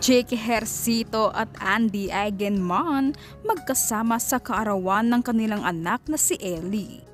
Jake Ejercito at Andy Eigenman magkasama sa kaarawan ng kanilang anak na si Ellie.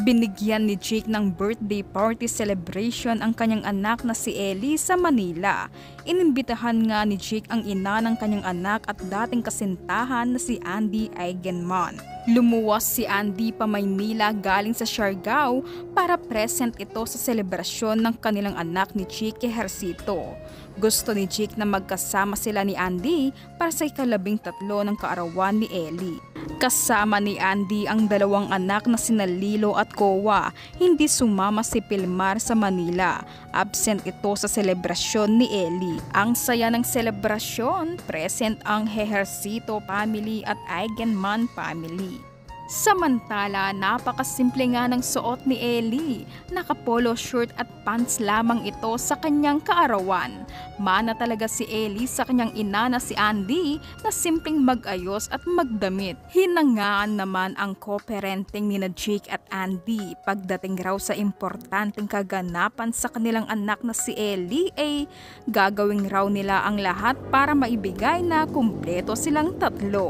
Binigyan ni Jake ng birthday party celebration ang kanyang anak na si Ellie sa Manila. Inimbitahan nga ni Jake ang ina ng kanyang anak at dating kasintahan na si Andy Eigenman. Lumuwas si Andy pa Maynila galing sa Siargao para present ito sa selebrasyon ng kanilang anak ni Jake Ejercito. Gusto ni Jake na magkasama sila ni Andy para sa ika-13 ng kaarawan ni Ellie. Kasama ni Andy ang dalawang anak na sina Lilo at Kowa. Hindi sumama si Pilmar sa Manila. Absent ito sa selebrasyon ni Ellie. Ang saya ng selebrasyon, present ang Ejercito family at Eigenman family. Samantala, napakasimple nga ng suot ni Ellie. Naka-polo shirt at pants lamang ito sa kanyang kaarawan. Mana talaga si Ellie sa kanyang ina na si Andy na simpleng mag-ayos at magdamit. Hinangaan naman ang co-parenting ni Jake at Andy. Pagdating raw sa importanteng kaganapan sa kanilang anak na si Ellie ay gagawin raw nila ang lahat para maibigay na kumpleto silang tatlo.